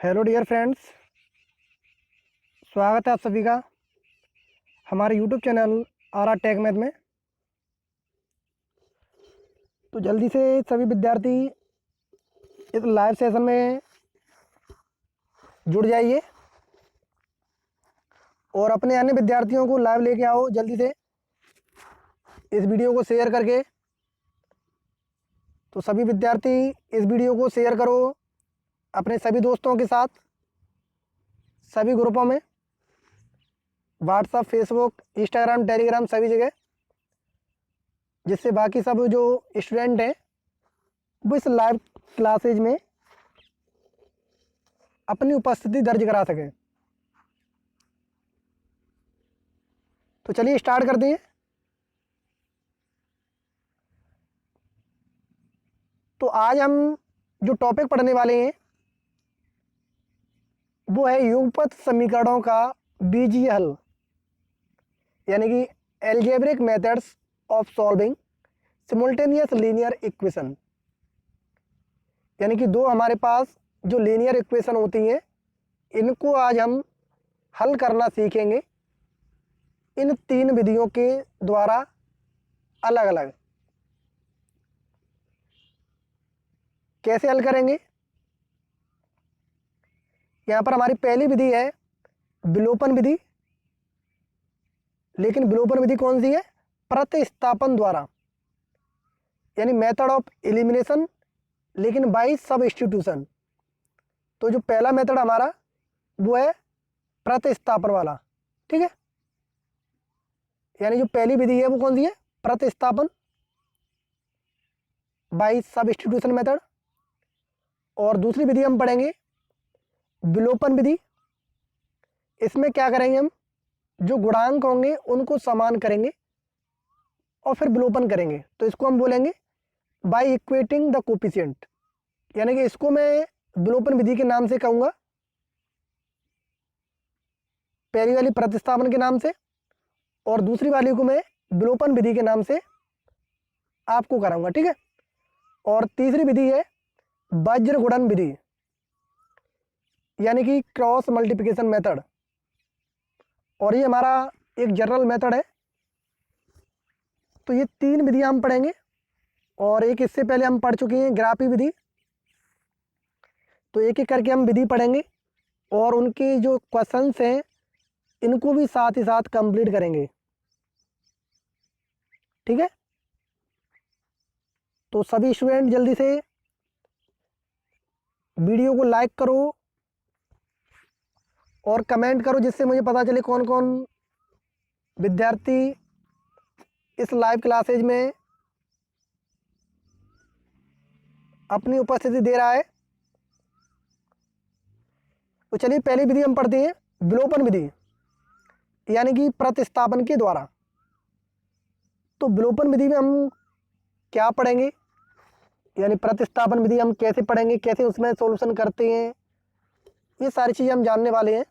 Hello dear friends, स्वागत है आप सभी का हमारे YouTube channel R R tech math में। तो जल्दी से सभी विद्यार्थी इस लाइव सेशन में जुड़ जाइए और अपने अन्य विद्यार्थियों को लाइव लेके आओ जल्दी से इस वीडियो को शेयर करके। तो सभी विद्यार्थी इस वीडियो को शेयर करो अपने सभी दोस्तों के साथ, सभी ग्रुपों में, व्हाट्सएप, फेसबुक, इंस्टाग्राम, टेलीग्राम, सभी जगह, जिससे बाकी सब जो स्टूडेंट हैं वो इस लाइव क्लासेज में अपनी उपस्थिति दर्ज करा सकें। तो चलिए स्टार्ट करते हैं। तो आज हम जो टॉपिक पढ़ने वाले हैं वो है युगपत समीकरणों का बीजीय हल, यानी कि algebraic methods of solving simultaneous linear equation. यानी कि दो हमारे पास जो लीनियर इक्वेशन होती हैं इनको आज हम हल करना सीखेंगे इन तीन विधियों के द्वारा अलग अलग। कैसे हल करेंगे? यहाँ पर हमारी पहली विधि है विलोपन विधि। लेकिन विलोपन विधि कौन सी है? प्रतिस्थापन द्वारा, यानी मेथड ऑफ एलिमिनेशन, लेकिन बाय सब्स्टिट्यूशन। तो जो पहला मेथड हमारा वो है प्रतिस्थापन वाला, ठीक है। यानी जो पहली विधि है वो कौन सी है? प्रतिस्थापन बाय सब्स्टिट्यूशन मेथड। और दूसरी विधि हम पढ़ेंगे विलोपन विधि। इसमें क्या करेंगे? हम जो गुणांक होंगे उनको समान करेंगे और फिर विलोपन करेंगे। तो इसको हम बोलेंगे बाय इक्वेटिंग द कोफिशिएंट, यानी कि इसको मैं विलोपन विधि के नाम से कहूँगा, पहली वाली प्रतिस्थापन के नाम से, और दूसरी वाली को मैं विलोपन विधि के नाम से आपको कराऊंगा, ठीक है। और तीसरी विधि है वज्र गुणन विधि, यानी कि क्रॉस मल्टीप्लिकेशन मेथड। और ये हमारा एक जनरल मेथड है। तो ये तीन विधियां हम पढ़ेंगे, और एक इससे पहले हम पढ़ चुके हैं ग्राफी विधि। तो एक एक करके हम विधि पढ़ेंगे और उनके जो क्वेश्चंस हैं इनको भी साथ ही साथ कंप्लीट करेंगे, ठीक है। तो सभी स्टूडेंट जल्दी से वीडियो को लाइक करो और कमेंट करो, जिससे मुझे पता चले कौन कौन विद्यार्थी इस लाइव क्लासेज में अपनी उपस्थिति दे रहा है। तो चलिए पहली विधि हम पढ़ते हैं विलोपन विधि, यानी कि प्रतिस्थापन के द्वारा। तो विलोपन विधि में हम क्या पढ़ेंगे, यानी प्रतिस्थापन विधि हम कैसे पढ़ेंगे, कैसे उसमें सॉल्यूशन करते हैं, ये सारी चीज़ें हम जानने वाले हैं।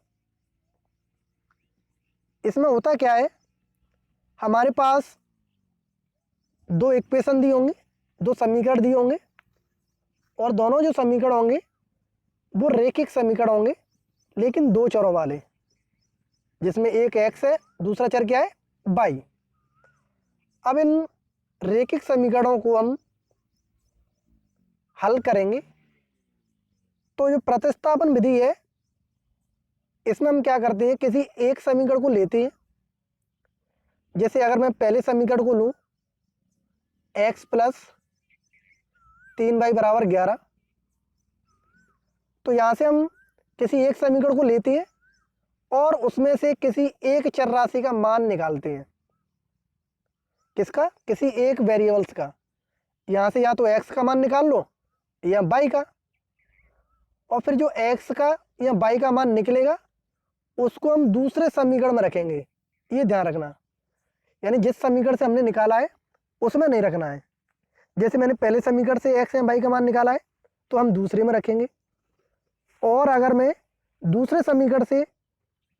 इसमें होता क्या है, हमारे पास दो इक्वेशन दिए होंगे, दो समीकरण दिए होंगे, और दोनों जो समीकरण होंगे वो रेखिक समीकरण होंगे, लेकिन दो चरों वाले, जिसमें एक x है, दूसरा चर क्या है? y। अब इन रेखिक समीकरणों को हम हल करेंगे। तो जो प्रतिस्थापन विधि है इसमें हम क्या करते हैं, किसी एक समीकरण को लेते हैं। जैसे अगर मैं पहले समीकरण को लूँ x + 3y = 11, तो यहाँ से हम किसी एक समीकरण को लेते हैं और उसमें से किसी एक चर राशि का मान निकालते हैं। किसका? किसी एक वेरिएबल्स का। यहाँ से या तो x का मान निकाल लो या y का, और फिर जो x का या y का मान निकलेगा उसको हम दूसरे समीकरण में रखेंगे, ये ध्यान रखना। यानी जिस समीकरण से हमने निकाला है उसमें नहीं रखना है। जैसे मैंने पहले समीकरण से x या y का मान निकाला है तो हम दूसरे में रखेंगे, और अगर मैं दूसरे समीकरण से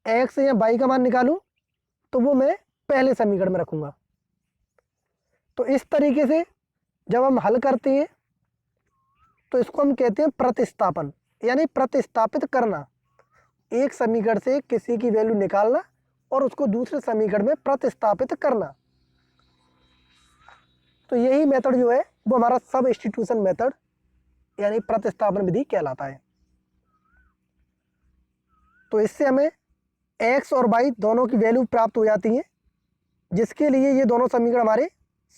x या y का मान निकालूं तो वो मैं पहले समीकरण में रखूँगा। तो इस तरीके से जब हम हल करते हैं तो इसको हम कहते हैं प्रतिस्थापन। यानी प्रतिस्थापित करना, एक समीकरण से किसी की वैल्यू निकालना और उसको दूसरे समीकरण में प्रतिस्थापित करना। तो यही मेथड जो है वो हमारा सबस्टिट्यूशन मेथड यानी प्रतिस्थापन विधि कहलाता है। तो इससे हमें x और y दोनों की वैल्यू प्राप्त हो जाती है, जिसके लिए ये दोनों समीकरण हमारे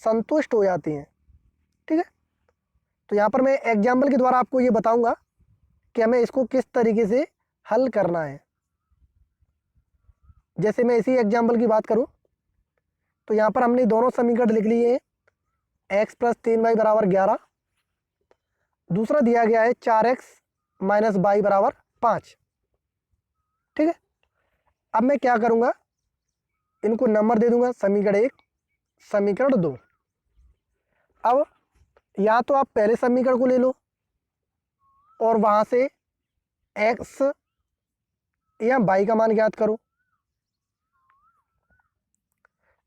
संतुष्ट हो जाती हैं। ठीक है, तो यहाँ पर मैं एग्जाम्पल के द्वारा आपको ये बताऊंगा कि हमें इसको किस तरीके से हल करना है। जैसे मैं इसी एग्जाम्पल की बात करूं तो यहाँ पर हमने दोनों समीकरण लिख लिए हैं, x + 3y = 11, दूसरा दिया गया है 4x - y = 5। ठीक है, अब मैं क्या करूँगा, इनको नंबर दे दूंगा, समीकरण 1, समीकरण 2। अब या तो आप पहले समीकरण को ले लो और वहाँ से x या y का मान ज्ञात करो,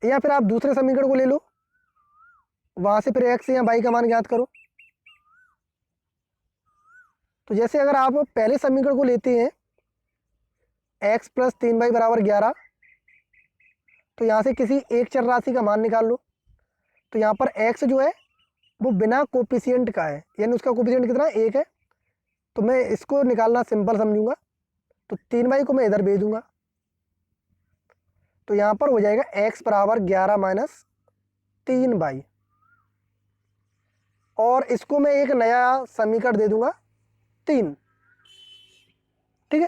या फिर आप दूसरे समीकरण को ले लो, वहाँ से फिर x या y का मान ज्ञात करो। तो जैसे अगर आप पहले समीकरण को लेते हैं x + 3y = 11, तो यहाँ से किसी एक चर राशि का मान निकाल लो। तो यहाँ पर x जो है वो बिना कोफिशिएंट का है, यानी उसका कोफिशिएंट कितना है, 1 है। तो मैं इसको निकालना सिंपल समझूंगा, तो 3y को मैं इधर भेज दूंगा। तो यहाँ पर हो जाएगा x = 11 - 3y, और इसको मैं एक नया समीकरण दे दूंगा 3। ठीक है,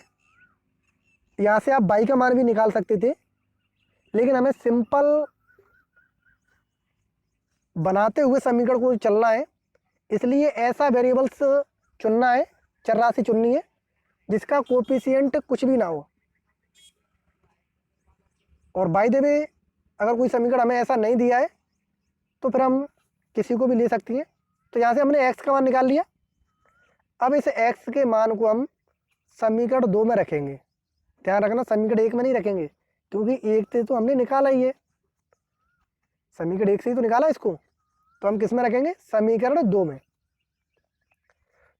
यहाँ से आप y का मान भी निकाल सकते थे, लेकिन हमें सिंपल बनाते हुए समीकरण को चलना है, इसलिए ऐसा वेरिएबल्स चुनना है, चर राशि चुननी है जिसका कोफिशिएंट कुछ भी ना हो। और बाय द वे अगर कोई समीकरण हमें ऐसा नहीं दिया है तो फिर हम किसी को भी ले सकती हैं। तो यहाँ से हमने x का मान निकाल लिया। अब इस x के मान को हम समीकरण 2 में रखेंगे। ध्यान रखना, समीकरण 1 में नहीं रखेंगे, क्योंकि 1 से तो हमने निकाला ही है, समीकरण 1 से ही तो निकाला इसको। तो हम किस में रखेंगे, समीकरण 2 में।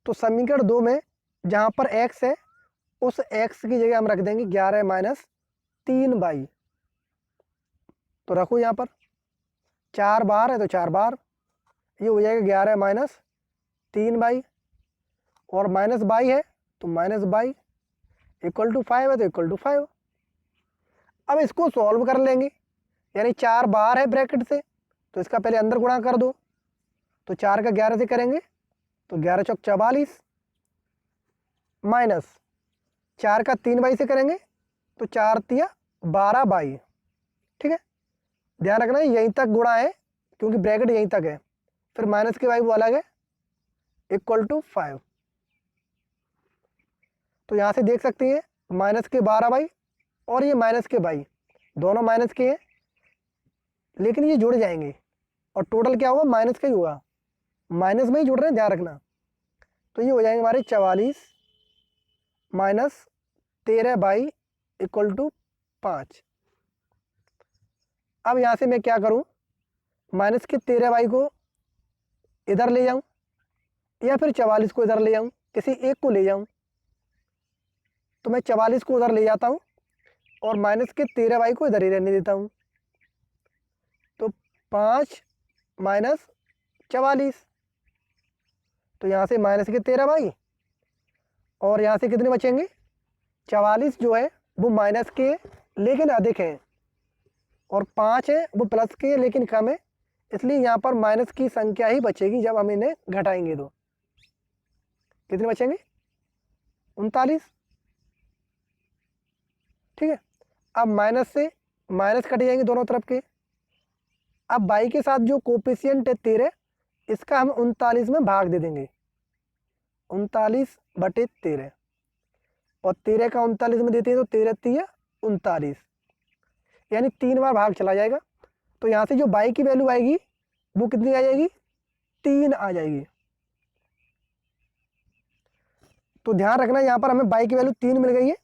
तो समीकरण 2 में जहाँ पर x है उस x की जगह हम रख देंगे 11 - 3y। तो रखो यहाँ पर 4 बार है तो 4 बार, ये हो जाएगा 11 - 3y, और माइनस बाई है तो माइनस बाई, इक्वल टू 5 है तो इक्वल टू 5। अब इसको सॉल्व कर लेंगे, यानी 4 बाहर है ब्रैकेट से तो इसका पहले अंदर गुणा कर दो। तो 4 का 11 से करेंगे तो 11 चौक 44, माइनस 4 का 3y से करेंगे तो 4 तिया 12y। ठीक है, ध्यान रखना यहीं तक गुणा है क्योंकि ब्रैकेट यहीं तक है, फिर माइनस के y वो अलग है, इक्वल टू 5। तो यहाँ से देख सकते हैं माइनस के 12y और ये माइनस के y, दोनों माइनस के हैं, लेकिन ये जुड़ जाएंगे और टोटल क्या होगा, माइनस का ही होगा, माइनस में ही जुड़ रहे हैं, ध्यान रखना। तो ये हो जाएंगे हमारे 44 माइनस 13y इक्वल टू 5। अब यहाँ से मैं क्या करूँ, माइनस के 13y को इधर ले जाऊँ या फिर 44 को इधर ले जाऊँ, किसी एक को ले जाऊँ। तो मैं 44 को उधर ले जाता हूँ और माइनस के 13y को इधर ही रहने देता हूँ। तो 5 माइनस 44, तो यहाँ से माइनस के 13y और यहाँ से कितने बचेंगे, 44 जो है वो माइनस के लेकिन अधिक है, और 5 है वो प्लस के लेकिन कम है, इसलिए यहाँ पर माइनस की संख्या ही बचेगी जब हम इन्हें घटाएंगे। तो कितने बचेंगे, 39। ठीक है, अब माइनस से माइनस कट जाएंगे दोनों तरफ के। अब बाई के साथ जो कोफिशिएंट है 13, इसका हम 39 में भाग दे देंगे, 39/13, और 13 का 39 में देते हैं तो 13 तिया 39, यानी 3 बार भाग चला जाएगा। तो यहाँ से जो बाई की वैल्यू आएगी वो कितनी आ जाएगी, 3 आ जाएगी। तो ध्यान रखना यहाँ पर हमें बाई की वैल्यू 3 मिल गई है।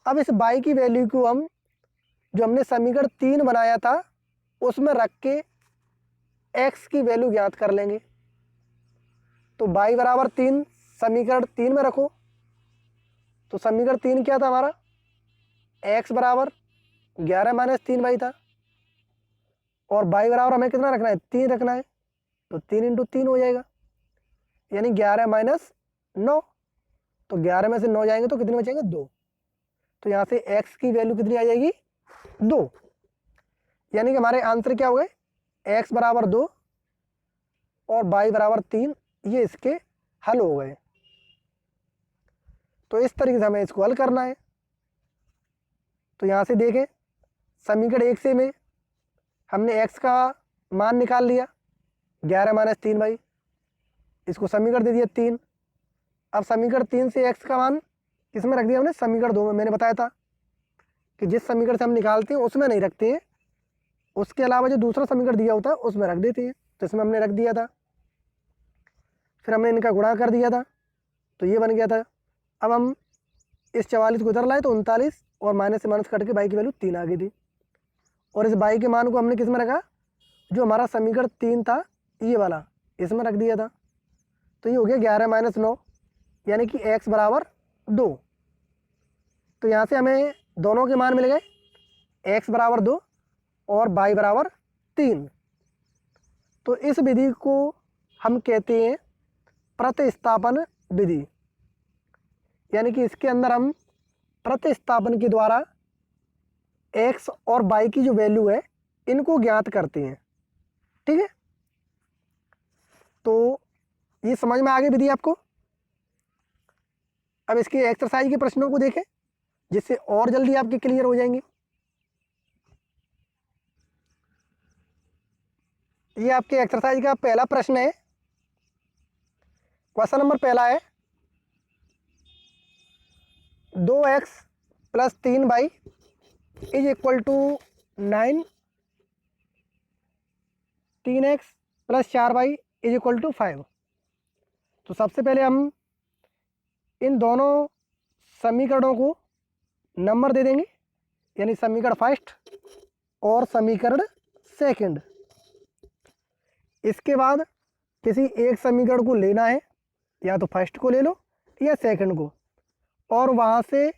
अब इस बाई की वैल्यू को हम जो हमने समीकरण 3 बनाया था उसमें रख के x की वैल्यू ज्ञात कर लेंगे। तो बाई बराबर 3 समीकरण 3 में रखो तो समीकरण 3 क्या था हमारा, x बराबर 11 माइनस 3y था, और y बराबर हमें कितना रखना है, 3 रखना है, तो 3 इंटू 3 हो जाएगा, यानी 11 माइनस 9। तो 11 में से 9 जाएंगे तो कितने बचेंगे, 2। तो यहाँ से x की वैल्यू कितनी आ जाएगी, 2। यानी कि हमारे आंसर क्या हो गए, x बराबर 2 और y बराबर 3, ये इसके हल हो गए। तो इस तरीके से हमें इसको हल करना है। तो यहाँ से देखें, समीकरण 1 से में हमने x का मान निकाल लिया 11 माइनस 3y, इसको समीकरण दे दिया 3। अब समीकरण 3 से x का मान किसमें रख दिया हमने, समीकरण 2 में। मैंने बताया था कि जिस समीकरण से हम निकालते हैं उसमें नहीं रखते हैं, उसके अलावा जो दूसरा समीकरण दिया होता है उसमें रख देते हैं। तो इसमें हमने रख दिया था, फिर हमने इनका गुणा कर दिया था, तो ये बन गया था। अब हम इस 44 को इधर लाए तो 39, और माइनस से माइनस कट के y की वैल्यू 3 आ गई थी। और इस y के मान को हमने किस में रखा, जो हमारा समीकरण 3 था ये वाला, इसमें रख दिया था। तो ये हो गया 11 माइनस 9, यानी कि x बराबर 2। तो यहाँ से हमें दोनों के मान मिल गए, x बराबर 2 और y बराबर 3। तो इस विधि को हम कहते हैं प्रतिस्थापन विधि, यानी कि इसके अंदर हम प्रतिस्थापन के द्वारा x और y की जो वैल्यू है इनको ज्ञात करते हैं। ठीक है, तो ये समझ में आ गई विधि आपको। अब इसके एक्सरसाइज के प्रश्नों को देखें, जिससे और जल्दी आपके क्लियर हो जाएंगे। ये आपके एक्सरसाइज का पहला प्रश्न है। क्वेश्चन नंबर पहला है, 2x plus 3y is equal to 9, 3x plus 4y is equal to 5। तो सबसे पहले हम इन दोनों समीकरणों को नंबर दे देंगे, यानी समीकरण फर्स्ट और समीकरण सेकंड। इसके बाद किसी एक समीकरण को लेना है, या तो फर्स्ट को ले लो या सेकंड को, और वहाँ से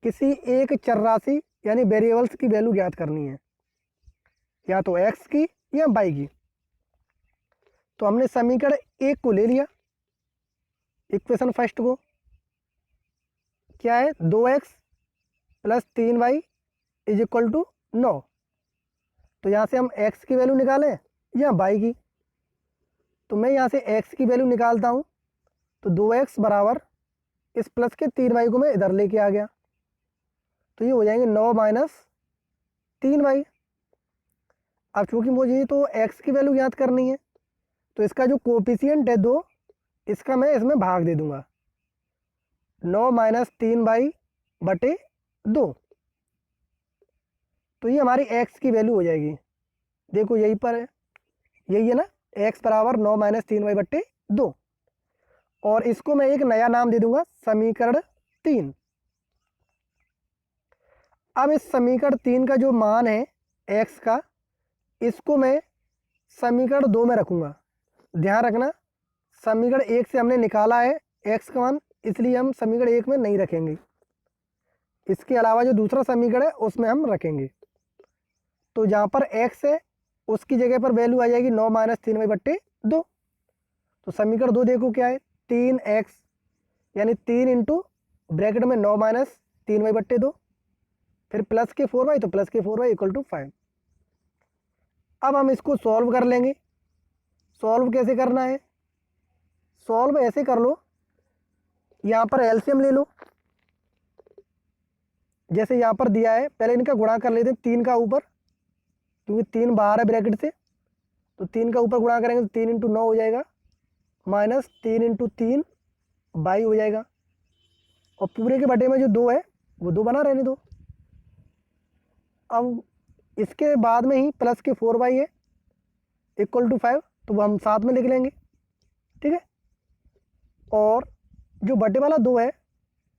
किसी एक चरराशि यानी वेरिएबल्स की वैल्यू ज्ञात करनी है, या तो x की या y की। तो हमने समीकरण 1 को ले लिया, इक्वेशन फर्स्ट को, क्या है, 2x plus 3y is equal to 9। तो यहाँ से हम x की वैल्यू निकालें या y की, तो मैं यहाँ से x की वैल्यू निकालता हूँ। तो 2x बराबर इस प्लस के 3y को मैं इधर लेके आ गया, तो ये हो जाएंगे 9 माइनस 3y। अब चूँकि मुझे तो x की वैल्यू ज्ञात करनी है, तो इसका जो कोफिशिएंट है 2, इसका मैं इसमें भाग दे दूंगा, 9 माइनस 3y बटे 2। तो ये हमारी x की वैल्यू हो जाएगी। देखो यहीं पर है, यही है ना, x बराबर 9 माइनस 3y बटे 2। और इसको मैं एक नया नाम दे दूंगा, समीकरण 3। अब इस समीकरण 3 का जो मान है x का, इसको मैं समीकरण 2 में रखूंगा। ध्यान रखना, समीकरण 1 से हमने निकाला है x का मान, इसलिए हम समीकरण 1 में नहीं रखेंगे, इसके अलावा जो दूसरा समीकरण है उसमें हम रखेंगे। तो जहाँ पर x है उसकी जगह पर वैल्यू आ जाएगी 9 माइनस 3y बट्टे 2। तो समीकरण 2 देखो क्या है, 3x, यानी 3 इंटू ब्रैकेट में 9 माइनस 3y बट्टे 2, फिर प्लस के 4y, तो प्लस के 4y इक्वल टू 5। अब हम इसको सॉल्व कर लेंगे। सॉल्व कैसे करना है, सॉल्व ऐसे कर लो, यहाँ पर एलसीएम ले लो, जैसे यहाँ पर दिया है, पहले इनका गुणा कर लेते हैं 3 का ऊपर, क्योंकि 3 बाहर है ब्रैकेट से, तो 3 का ऊपर गुणा करेंगे तो 3 इंटू 9 हो जाएगा, माइनस 3 इंटू 3 22 हो जाएगा, और पूरे के बटे में जो 2 है वो 2 बना रहने दो। अब इसके बाद में ही प्लस के 4y है इक्वल टू 5, तो वो हम साथ में लिख लेंगे। ठीक है, और जो बटे वाला 2 है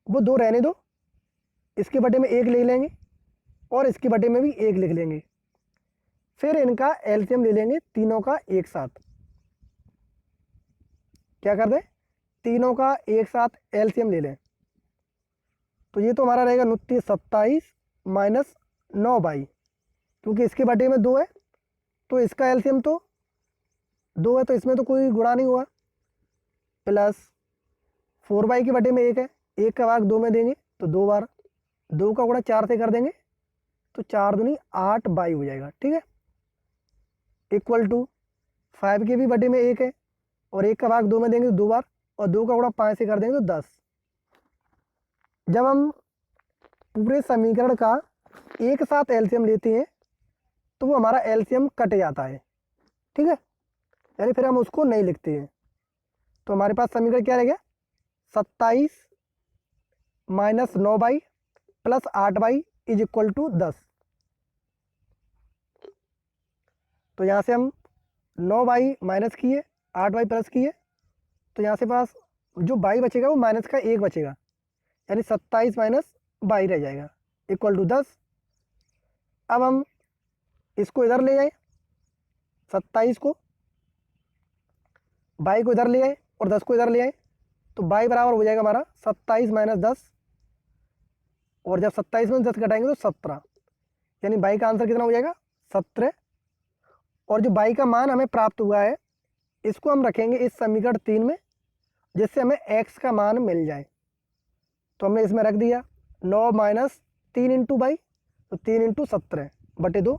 वो 2 रहने दो, इसके बटे में 1 लिख लेंगे, और इसके बटे में भी 1 लिख लेंगे। फिर इनका एलसीएम ले लेंगे तीनों का एक साथ। क्या कर दें, तीनों का एक साथ एलसीएम ले लें, तो ये तो हमारा रहेगा 29 माइनस 9 बाई, क्योंकि इसके बटे में 2 है तो इसका एलसीएम तो 2 है, तो इसमें तो कोई गुणा नहीं हुआ, प्लस 4 बाई के बटे में 1 है, 1 का भाग 2 में देंगे तो 2 बार, 2 का गुणा 4 से कर देंगे तो 4 दूनी 8 बाई हो जाएगा। ठीक है, इक्वल टू 5 के भी बटे में 1 है और 1 का भाग 2 में देंगे तो 2 बार, और 2 का गुणा 5 से कर देंगे तो 10। जब हम पूरे समीकरण का एक साथ एलसीएम लेते हैं तो वो हमारा एलसीएम कट जाता है। ठीक है, यानी फिर हम उसको नहीं लिखते हैं। तो हमारे पास समीकरण क्या रह गया, 27 minus 9 y plus 8 y is equal to 10। तो यहाँ से हम 9 बाई माइनस किए, 8 बाई प्लस किए, तो यहाँ से पास जो बाई बचेगा वो माइनस का 1 बचेगा, यानी 27 माइनस बाई रह जाएगा इक्वल टू 10। अब हम इसको इधर ले आए, 27 को, बाई को इधर ले आए और 10 को इधर ले आए, तो बाई बराबर हो जाएगा हमारा 27 माइनस 10, और जब 27 में 10 घटाएंगे तो 17, यानी बाई का आंसर कितना हो जाएगा 17। और जो बाई का मान हमें प्राप्त हुआ है इसको हम रखेंगे इस समीकरण 3 में, जिससे हमें x का मान मिल जाए। तो हमने इसमें रख दिया 9 माइनस 3 इंटू बाई, तो 3 इंटू 17 बटे 2।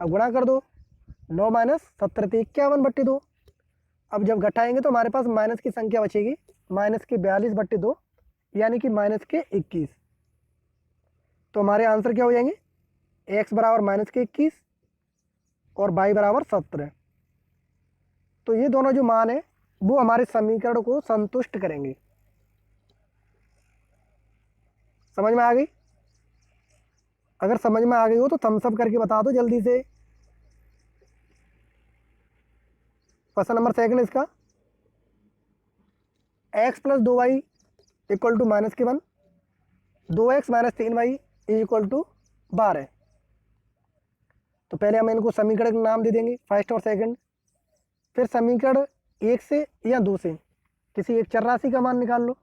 अब गुणा कर दो, 9 माइनस 17 तो 51 बटे 2। अब जब घटाएंगे तो हमारे पास माइनस की संख्या बचेगी, माइनस के 42 बटे 2, यानी कि माइनस के 21। तो हमारे आंसर क्या हो जाएंगे, x बराबर माइनस के 21 और y बराबर 17। तो ये दोनों जो मान है वो हमारे समीकरण को संतुष्ट करेंगे। समझ में आ गई? अगर समझ में आ गई हो तो थम्स अप करके बता दो जल्दी से। क्वेश्चन नंबर 2 इसका, x plus 2y equal to minus के 1, 2x minus 3y is equal to 12। तो पहले हम इनको समीकरण का नाम दे देंगे, फर्स्ट और सेकंड। फिर समीकरण 1 से या 2 से किसी एक चर राशि का मान निकाल लो।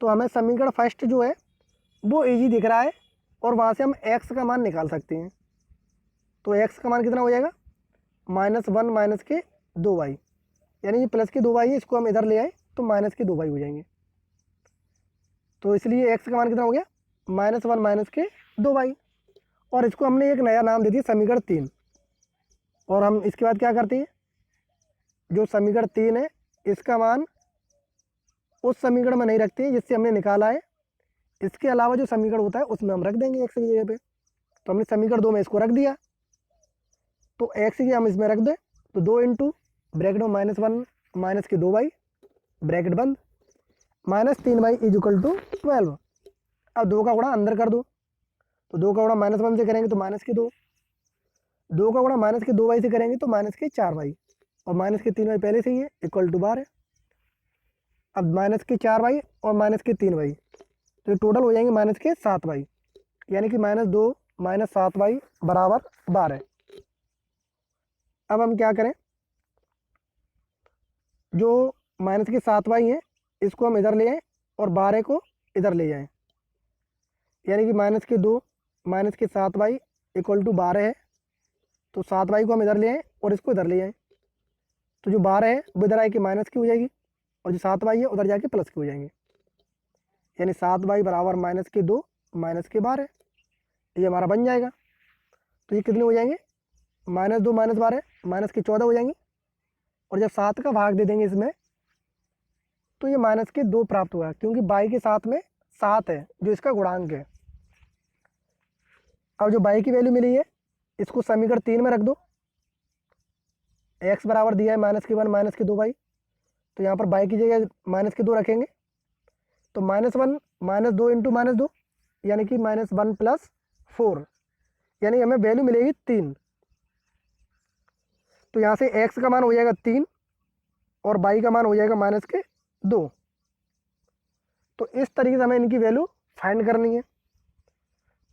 तो हमें समीकरण फर्स्ट जो है वो इजी दिख रहा है और वहाँ से हम x का मान निकाल सकते हैं। तो x का मान कितना हो जाएगा, -1 माइनस के 2y, यानी ये प्लस के 2y है, इसको हम इधर ले आए तो माइनस के 2y हो जाएंगे। तो इसलिए x का मान कितना हो गया, -1 माइनस के 2y, और इसको हमने एक नया नाम दे दिया समीकरण 3। और हम इसके बाद क्या करते हैं, जो समीकरण 3 है इसका मान उस समीकरण में नहीं रखते हैं जिससे हमने निकाला है, इसके अलावा जो समीकरण होता है उसमें हम रख देंगे x की जगह पे। तो हमने समीकरण 2 में इसको रख दिया, तो x की हम इसमें रख दें, तो 2 इंटू ब्रैकेट में -1 माइनस के 2y ब्रैकेट बंद, -3y इज इक्वल टू 12। अब 2 का गुणा अंदर कर दो, तो 2 का गुणा -1 से करेंगे तो माइनस के 2, 2 का गुणा माइनस के 2y से करेंगे तो माइनस के 4y, और माइनस के 3y पहले से ही है इक्वल टू 12। अब माइनस के 4y और माइनस के 3y, तो टोटल हो जाएंगे माइनस के 7y, यानी कि -2 माइनस 7y बराबर 12। अब हम क्या करें, जो माइनस के 7y है इसको हम इधर ले आए और 12 को इधर ले जाएं, यानी कि -2 माइनस के 7y इक्वल टू 12 है। तो 7y को हम इधर ले आए और इसको इधर ले आए, तो जो 12 है वो इधर आके माइनस की हो जाएगी और जो 7y है उधर जाके प्लस की हो जाएंगे, यानी 7y बराबर -2 माइनस के 12, ये हमारा बन जाएगा। तो ये कितने हो जाएंगे, -2 माइनस 12 माइनस के 14 हो जाएंगे, और जब 7 का भाग दे देंगे इसमें तो ये माइनस के 2 प्राप्त हुआ, क्योंकि बाई के साथ में 7 है जो इसका गुणांक है। अब जो बाई की वैल्यू मिली है इसको समीकरण 3 में रख दो, x बराबर दिया है -1 माइनस के 2y, तो यहाँ पर बाई की जगह -2 रखेंगे, तो -1 -2 इंटू -2, यानी कि -1 प्लस 4, यानी हमें वैल्यू मिलेगी 3। तो यहाँ से x का मान हो जाएगा 3 और बाई का मान हो जाएगा -2। तो इस तरीके से हमें इनकी वैल्यू फाइंड करनी है।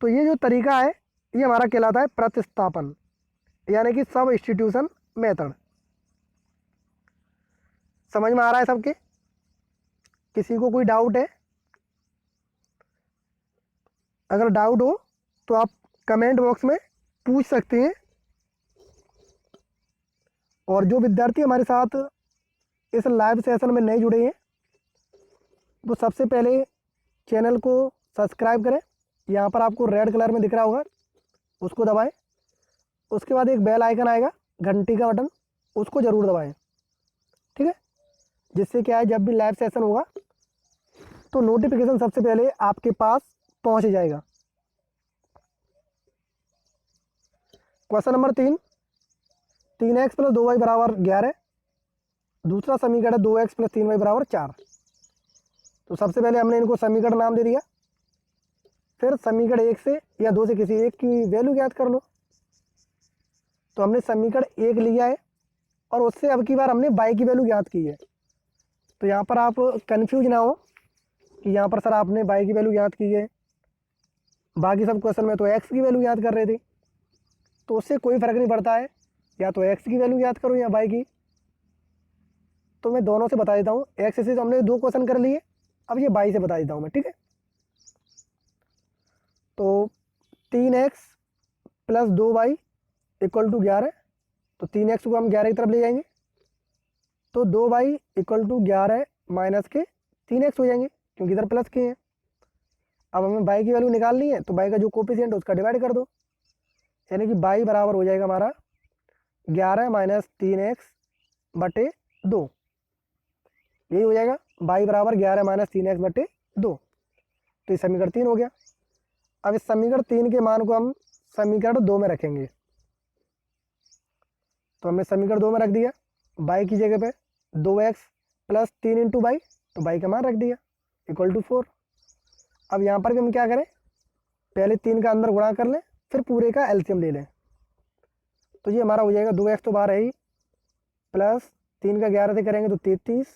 तो ये जो तरीका है ये हमारा कहलाता है प्रतिस्थापन, यानी कि सबस्टिट्यूशन मेथड। समझ में आ रहा है सबके? किसी को कोई डाउट है? अगर डाउट हो तो आप कमेंट बॉक्स में पूछ सकते हैं। और जो विद्यार्थी हमारे साथ इस लाइव सेशन में नए जुड़े हैं वो सबसे पहले चैनल को सब्सक्राइब करें। यहाँ पर आपको रेड कलर में दिख रहा होगा, उसको दबाएं। उसके बाद एक बेल आइकन आएगा, घंटी का बटन, उसको ज़रूर दबाएं। ठीक है, जिससे क्या है जब भी लाइव सेशन होगा तो नोटिफिकेशन सबसे पहले आपके पास पहुँच जाएगा। Question number 3, 3x + 2y = 11। दूसरा समीकरण है 2x + 3y = 4। तो सबसे पहले हमने इनको समीकरण नाम दे दिया। फिर समीकरण 1 से या 2 से किसी एक की वैल्यू ज्ञात कर लो। तो हमने समीकरण 1 लिया है और उससे अब की बार हमने y की वैल्यू ज्ञात की है। तो यहाँ पर आप कंफ्यूज ना हो कि यहाँ पर सर आपने y की वैल्यू ज्ञात की है, बाकी सब क्वेश्चन में तो x की वैल्यू ज्ञात कर रहे थे। तो उससे कोई फ़र्क नहीं पड़ता है, या तो x की वैल्यू ज्ञात करो या y की। तो मैं दोनों से बता देता हूँ। x से तो हमने 2 क्वेश्चन कर लिए, अब ये y से बता देता हूँ मैं। ठीक है, तो 3x + 2y = 11। तो 3x को हम 11 की तरफ ले जाएंगे तो 2y = 11 माइनस के 3x हो जाएंगे, क्योंकि इधर प्लस के हैं। अब हमें y की वैल्यू निकालनी है तो y का जो कोफिशिएंट है उसका डिवाइड कर दो, यानी कि y बराबर हो जाएगा हमारा 11 - 3x/2। यही हो जाएगा, y बराबर 11 - 3x/2। तो ये समीकरण 3 हो गया। अब इस समीकरण 3 के मान को हम समीकरण 2 में रखेंगे। तो हमने समीकरण 2 में रख दिया, y की जगह पे 2x + 3 × y, तो y का मान रख दिया = 4। अब यहाँ पर भी हम क्या करें, पहले 3 का अंदर गुणा कर लें, फिर पूरे का एलसीएम ले लें। तो ये हमारा हो जाएगा 2x तो बाहर है ही, प्लस 3 का 11 से करेंगे तो 33,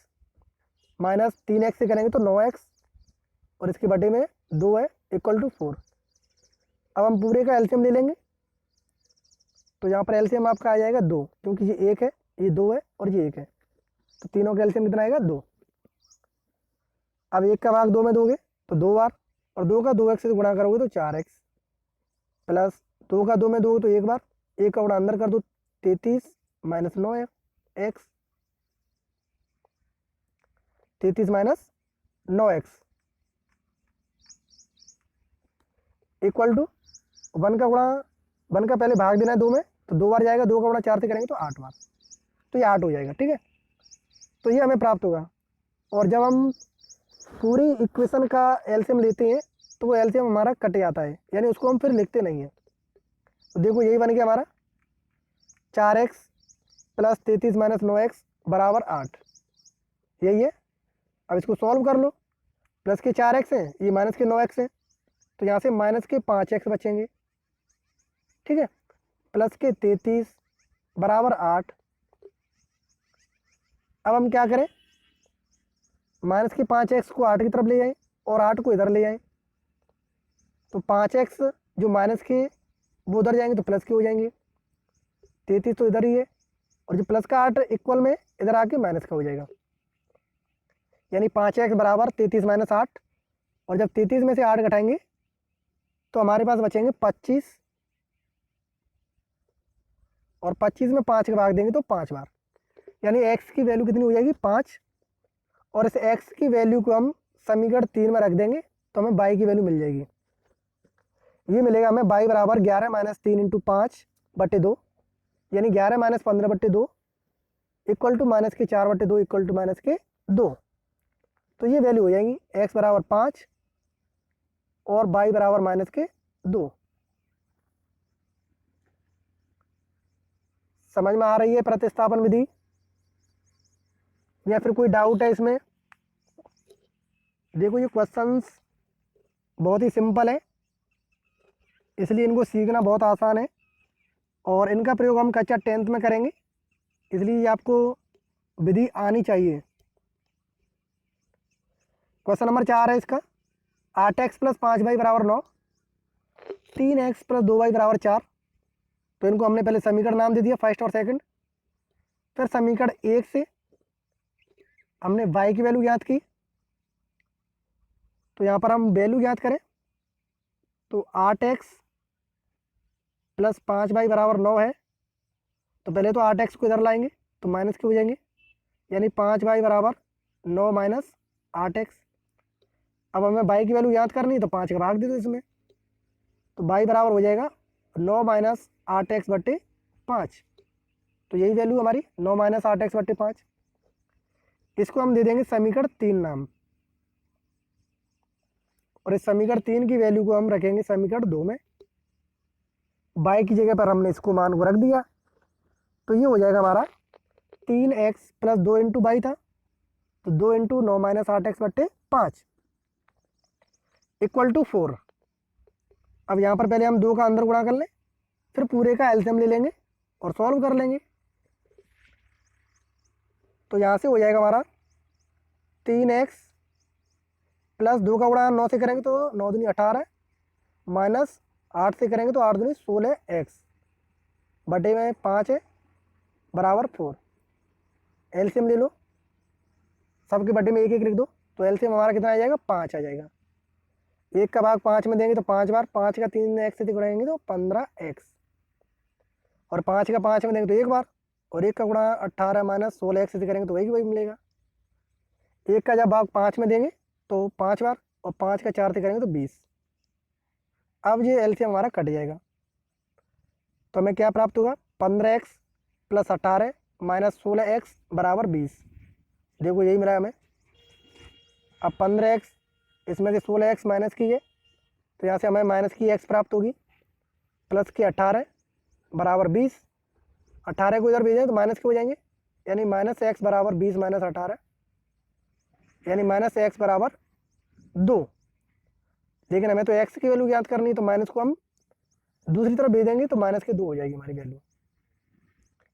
माइनस 3x से करेंगे तो 9x, और इसके बटे में 2 है = 4। अब हम पूरे का एलसीएम ले लेंगे। तो यहाँ पर एलसीएम आपका आ जाएगा 2, क्योंकि ये 1 है, ये 2 है और ये 1 है। तो तीनों का एलसीएम कितना आएगा, 2। अब 1 का भाग 2 में दोगे तो 2 बार, और 2 का 2x से गुणा करोगे तो 4x, प्लस 2 का 2 में दोगे तो 1 बार, 1 का गुणा अंदर कर दो 33 - 9x, 33 - 9x = 1 का गुणा, 1 का पहले भाग देना है 2 में, तो 2 बार जाएगा, 2 का गुणा 4 से करेंगे तो 8 बार, तो ये 8 हो जाएगा। ठीक है, तो ये हमें प्राप्त होगा। और जब हम पूरी इक्वेशन का एलसीएम लेते हैं तो वो एलसीएम हमारा कट जाता है, यानी उसको हम फिर लिखते नहीं हैं। तो देखो यही बन गया हमारा 4x + 33 - 9x = 8, यही है। अब इसको सॉल्व कर लो, प्लस के 4x हैं, ये माइनस के 9x हैं, तो यहाँ से माइनस के 5x बचेंगे। ठीक है, प्लस के 33 = 8। अब हम क्या करें, माइनस के 5x को 8 की तरफ ले जाएं और 8 को इधर ले जाएं। तो 5x जो माइनस के वो उधर जाएंगे तो प्लस के हो जाएंगे, 33 तो इधर ही है, और जो प्लस का 8 इक्वल में इधर आके माइनस का हो जाएगा, यानी 5x = 33 - 8। और जब 33 में से 8 घटाएंगे तो हमारे पास बचेंगे 25, और 25 में 5 का भाग देंगे तो 5 बार, यानी x की वैल्यू कितनी हो जाएगी, 5। और इस x की वैल्यू को हम समीकरण 3 में रख देंगे तो हमें y की वैल्यू मिल जाएगी। ये मिलेगा हमें y बराबर 11 - 3 × 5/2, यानी 11 - 15/2 = माइनस के 4/2 = माइनस के 2। तो ये वैल्यू हो जाएंगी, x बराबर 5 और y बराबर माइनस के 2। समझ में आ रही है प्रतिस्थापन विधि, या फिर कोई डाउट है इसमें? देखो ये क्वेश्चंस बहुत ही सिंपल है, इसलिए इनको सीखना बहुत आसान है, और इनका प्रयोग हम कक्षा 10th में करेंगे, इसलिए ये आपको विधि आनी चाहिए। क्वेश्चन नंबर 4 है इसका, 8x + 5y = 9, 3x + 2y = 4। तो इनको हमने पहले समीकरण नाम दे दिया, फर्स्ट और सेकंड। फिर समीकरण 1 से हमने y की वैल्यू ज्ञात की। तो यहाँ पर हम वैल्यू ज्ञात करें तो 8x प्लस 5y बराबर 9 है। तो पहले तो 8x को इधर लाएंगे तो माइनस के हो जाएंगे, यानी 5y बराबर 9 माइनस 8x। अब हमें y की वैल्यू याद करनी है तो 5 का भाग दे दो इसमें, तो y बराबर हो जाएगा 9 माइनस 8x बट्टे 5। तो यही वैल्यू हमारी 9 माइनस 8x बट्टे 5। इसको हम दे देंगे समीकरण 3 नाम, और इस समीकरण 3 की वैल्यू को हम रखेंगे समीकरण 2 में। y की जगह पर हमने इसको मान को रख दिया, तो ये हो जाएगा हमारा 3x प्लस 2 इंटू वाई था, तो 2 इंटू 9 माइनस 8x बट्टे 5 इक्वल टू 4। अब यहाँ पर पहले हम 2 का अंदर गुणा कर लें, फिर पूरे का एलसीएम ले लेंगे और सॉल्व कर लेंगे। तो यहाँ से हो जाएगा हमारा 3x प्लस 2 का गुणा 9 से करेंगे तो 9 दूनी 18 माइनस 8 से करेंगे तो 8 दूनी 16x बटे में 5 है बराबर 4। एलसीएम ले लो, सबके बटे में एक एक लिख दो, तो एलसीएम हमारा कितना आ जाएगा 5 आ जाएगा। 1 का भाग 5 में देंगे तो 5 बार, 5 का 3x से गुणाएंगे तो 15x, और 5 का 5 में देंगे तो 1 बार, और 1 का गुणा 18 माइनस 16x से करेंगे तो वही मिलेगा। 1 का जब भाग 5 में देंगे तो 5 बार, और 5 का 4 से करेंगे तो 20। अब ये एलसीएम हमारा कट जाएगा, तो हमें क्या प्राप्त होगा 15x प्लस 18 माइनस 16x बराबर 20। देखो यही मिला हमें। अब 15x इसमें से 16x माइनस कीजिए, तो यहाँ से हमें माइनस की x प्राप्त होगी, प्लस की 18 बराबर 20। 18 को इधर भेजें तो माइनस के हो जाएंगे, यानी माइनस x बराबर 20 माइनस 18, यानी माइनस x बराबर 2। लेकिन हमें तो x की वैल्यू याद करनी है, तो माइनस को हम दूसरी तरफ भेज देंगे तो माइनस के 2 हो जाएगी हमारी वैल्यू,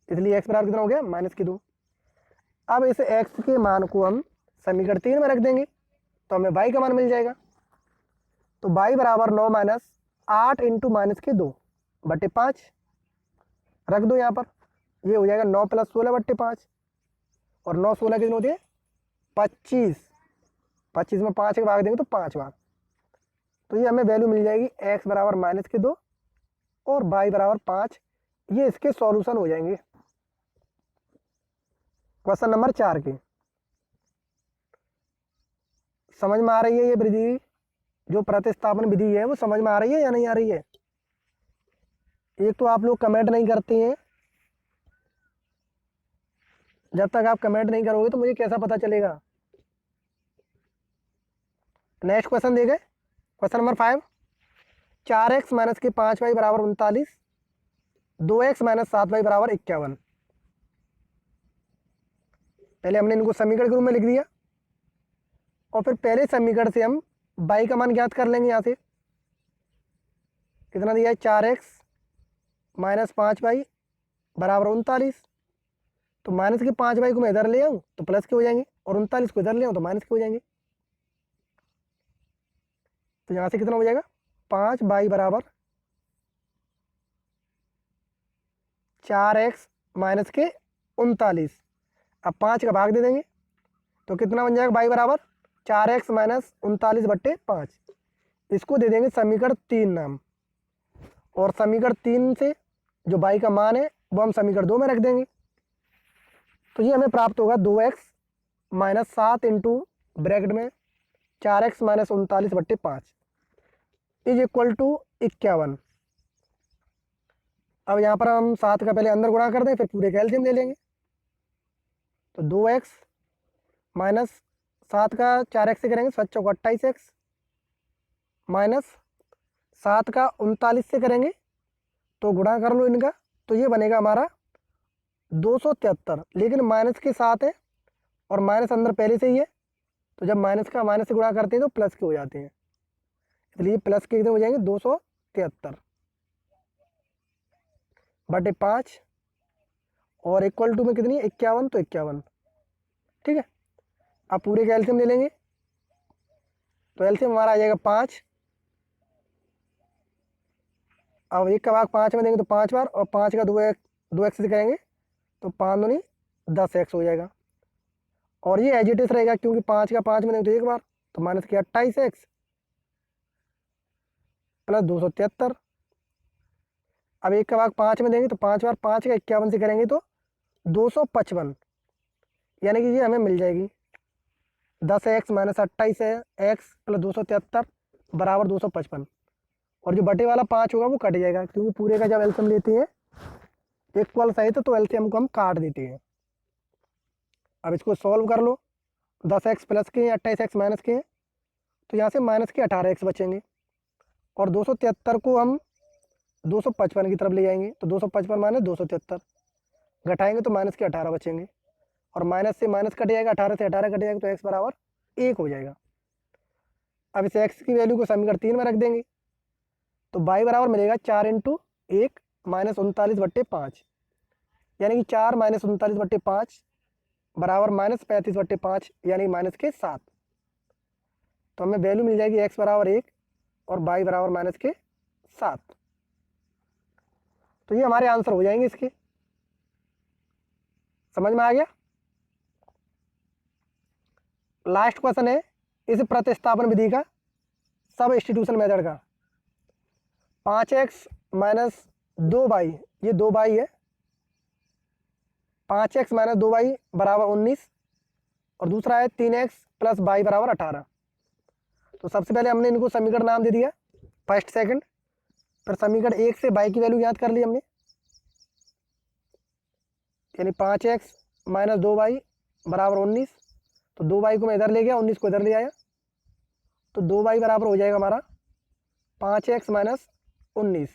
इसलिए x बराबर कितना हो गया माइनस की 2। अब इस x के मान को हम समीकरण 3 में रख देंगे तो हमें y का मान मिल जाएगा। तो y बराबर 9 माइनस 8 इंटू माइनस के 2 बट्टे 5 रख दो यहाँ पर, ये हो जाएगा 9 प्लस 16 बट्टे 5, और 9 16 कितने होते हैं 25। 25 में 5 के भाग देंगे तो 5 बार, तो ये हमें वैल्यू मिल जाएगी x बराबर माइनस के 2 और y बराबर 5। ये इसके सॉल्यूशन हो जाएंगे क्वेश्चन नंबर 4 के। समझ में आ रही है ये विधि, जो प्रतिस्थापन विधि है वो समझ में आ रही है या नहीं आ रही है? एक तो आप लोग कमेंट नहीं करते हैं, जब तक आप कमेंट नहीं करोगे तो मुझे कैसा पता चलेगा। नेक्स्ट क्वेश्चन देखे, क्वेश्चन नंबर 5। 4x माइनस के 5y बराबर 39, 2x माइनस 7y बराबर 51। पहले हमने इनको समीकरण के रूप में लिख दिया, और फिर पहले समीकरण से हम y का मान ज्ञात कर लेंगे। यहाँ से कितना दिया है 4x माइनस 5y बराबर 39, तो माइनस के 5y को मैं इधर ले आऊँ तो प्लस के हो जाएंगे, और 39 को इधर ले आऊँ तो माइनस के हो जाएंगे। तो यहाँ से कितना हो जाएगा 5y बराबर 4x माइनस के 39। अब 5 का भाग दे देंगे तो कितना बन जाएगा y बराबर 4x माइनस 39 बट्टे 5। इसको दे देंगे समीकरण 3 नाम, और समीकरण 3 से जो y का मान है वो हम समीकरण 2 में रख देंगे। तो ये हमें प्राप्त होगा 2x माइनस 7 इंटू ब्रैकेट में 4x माइनस 39 बट्टे 5 इज इक्वल टू 51। अब यहाँ पर हम 7 का पहले अंदर गुणा कर दें, फिर पूरे का एलसीएम ले लेंगे। तो 2x माइनस 7 का 4x से करेंगे 7 चौका 28x, माइनस 7 का 39 से करेंगे तो गुणा कर लो इनका, तो ये बनेगा हमारा 273। लेकिन माइनस के साथ है और माइनस अंदर पहले से ही है, तो जब माइनस का माइनस से गुणा करते हैं तो प्लस के हो जाते हैं, इसलिए प्लस के कितने हो जाएंगे 273 बटे 5, और इक्वल टू में कितनी है 51, तो 51। ठीक है, अब पूरे का एलसीएम ले लेंगे, तो एलसीएम हमारा आ जाएगा 5। अब 1 का भाग 5 में देंगे तो 5 बार, और 5 का 2x से करेंगे तो 5 दूनी 10x हो जाएगा, और ये एज इट इज रहेगा क्योंकि 5 का 5 में देंगे तो 1 बार, तो माइनस के 28x प्लस 273। अब 1 का भाग 5 में देंगे तो 5 बार 5 का 51 से करेंगे तो 255, यानी कि ये हमें मिल जाएगी 10x माइनस 28 है एक्स प्लस 273 बराबर 255। और जो बटे वाला 5 होगा वो कट जाएगा, क्योंकि पूरे का जब एलसीएम लेते हैं इक्वल सहित तो एलसीएम को हम काट देते हैं। अब इसको सॉल्व कर लो, 10x प्लस के 28x माइनस के, तो यहाँ से माइनस के 18x बचेंगे, और 273 को हम 255 की तरफ ले जाएंगे तो 255 माइनस 273 घटाएंगे तो माइनस के 18 बचेंगे, और माइनस से माइनस कट जाएगा, 18 से 18 कट जाएगा तो x बराबर 1 हो जाएगा। अब इस x की वैल्यू को समीकरण 3 में रख देंगे तो y बराबर मिलेगा 4 इंटू 1 माइनस 39/5, यानी कि 4 माइनस 39/5 बराबर माइनस 35/5, यानी माइनस के 7। तो हमें वैल्यू मिल जाएगी x बराबर 1 और y बराबर माइनस के 7। तो ये हमारे आंसर हो जाएंगे इसके। समझ में आ गया? लास्ट क्वेश्चन है इस प्रतिस्थापन विधि का सबस्टिट्यूशन मेथड का। 5x माइनस 2y, ये 2y है, 5x माइनस 2y बराबर 19, और दूसरा है 3x प्लस y बराबर 18। तो सबसे पहले हमने इनको समीकरण नाम दे दिया फर्स्ट सेकंड, फिर समीकरण 1 से y की वैल्यू याद कर ली हमने, यानी 5x माइनस 2y बराबर 19, तो 2y को मैं इधर ले गया, 19 को इधर ले आया, तो 2y बराबर हो जाएगा हमारा 5x माइनस 19,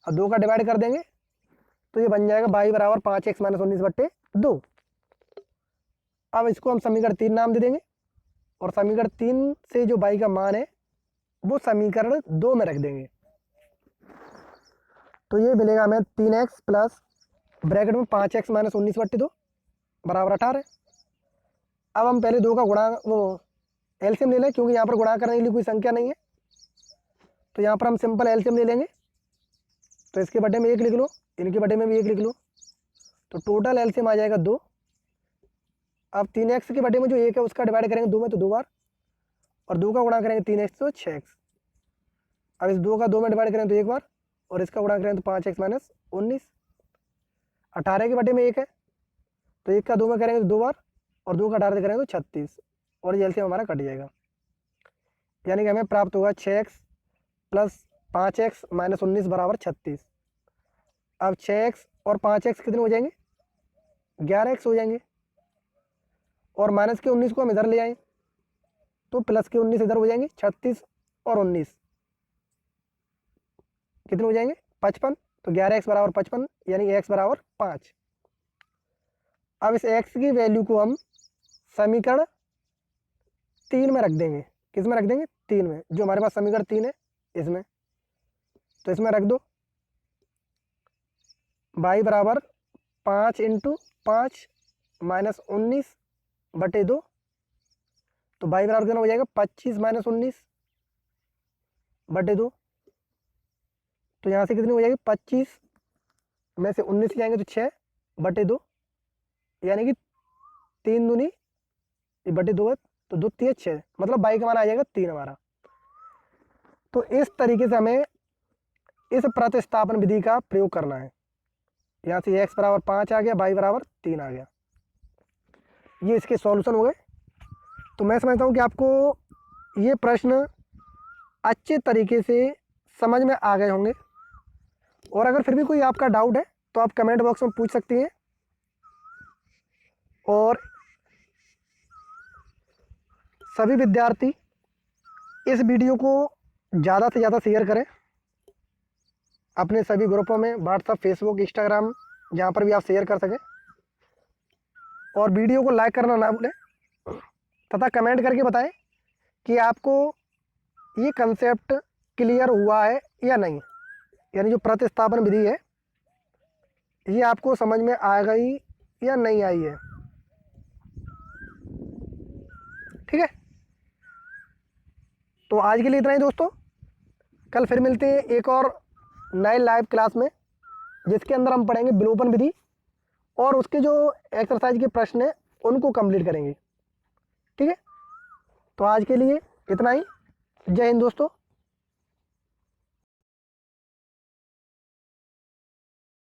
और 2 का डिवाइड कर देंगे तो ये बन जाएगा y बराबर 5x माइनस 19/2। अब इसको हम समीकरण 3 नाम दे देंगे, और समीकरण 3 से जो y का मान है वो समीकरण 2 में रख देंगे, तो ये मिलेगा हमें 3x प्लस ब्रैकेट में 5x माइनस 19/2 बराबर 18। अब हम पहले 2 का गुणा वो एलसीएम ले लें, क्योंकि यहाँ पर गुणा करने के लिए कोई संख्या नहीं है, तो यहाँ पर हम सिंपल एलसीएम ले लेंगे। तो इसके बटे में 1 लिख लो, इनके बटे में भी 1 लिख लो, तो टोटल एलसीएम आ जाएगा 2। अब 3x के बटे में जो 1 है उसका डिवाइड करेंगे 2 में तो 2 बार, और 2 का गुणा करेंगे 3x तो 6x। अब इस 2 का 2 में डिवाइड करें तो 1 बार, और इसका गुणा करें तो 5x माइनस 19। 18 के बटे में 1 है तो 1 का 2 में करेंगे तो 2 बार, और 2 का 18 से करेंगे तो 36, और ये एलसीएम हमारा कट जाएगा, यानी कि हमें प्राप्त होगा 6x प्लस 5x माइनस 19 बराबर 36। अब 6x और 5x कितने हो जाएंगे? 11x हो जाएंगे, और माइनस के 19 को हम इधर ले आए तो प्लस के 19 इधर हो जाएंगे, 36 और 19 कितने हो जाएंगे? 55, तो 11x बराबर 55, यानी x बराबर 5। अब इस x की वैल्यू को हम समीकरण 3 में रख देंगे। किस में रख देंगे? 3 में, जो हमारे पास समीकरण 3 है इसमें, तो इसमें रख दो y बराबर 5 इंटू 5 माइनस 19/2, तो y बराबर कितना हो जाएगा? 25 माइनस 19/2, तो यहाँ से कितनी हो जाएगी? 25 में से 19 जाएंगे तो 6/2, यानी कि 3 दूनी बटे 2 है, तो 2 3 6, मतलब y का मान आ जाएगा 3 हमारा। तो इस तरीके से हमें इस प्रतिस्थापन विधि का प्रयोग करना है। यहाँ से x बराबर 5 आ गया, y बराबर 3 आ गया, ये इसके सॉल्यूशन हो गए। तो मैं समझता हूँ कि आपको ये प्रश्न अच्छे तरीके से समझ में आ गए होंगे, और अगर फिर भी कोई आपका डाउट है तो आप कमेंट बॉक्स में पूछ सकती हैं, और सभी विद्यार्थी इस वीडियो को ज़्यादा से ज़्यादा शेयर करें अपने सभी ग्रुपों में, व्हाट्सएप, फेसबुक, इंस्टाग्राम, जहाँ पर भी आप शेयर कर सकें, और वीडियो को लाइक करना ना भूलें, तथा कमेंट करके बताएं कि आपको ये कंसेप्ट क्लियर हुआ है या नहीं, यानी जो प्रतिस्थापन विधि है ये आपको समझ में आ गई या नहीं आई है। ठीक है, तो आज के लिए इतना ही दोस्तों। कल फिर मिलते हैं एक और नए लाइव क्लास में, जिसके अंदर हम पढ़ेंगे विलोपन विधि, और उसके जो एक्सरसाइज के प्रश्न हैं उनको कंप्लीट करेंगे। ठीक है, तो आज के लिए इतना ही। जय हिंद दोस्तों।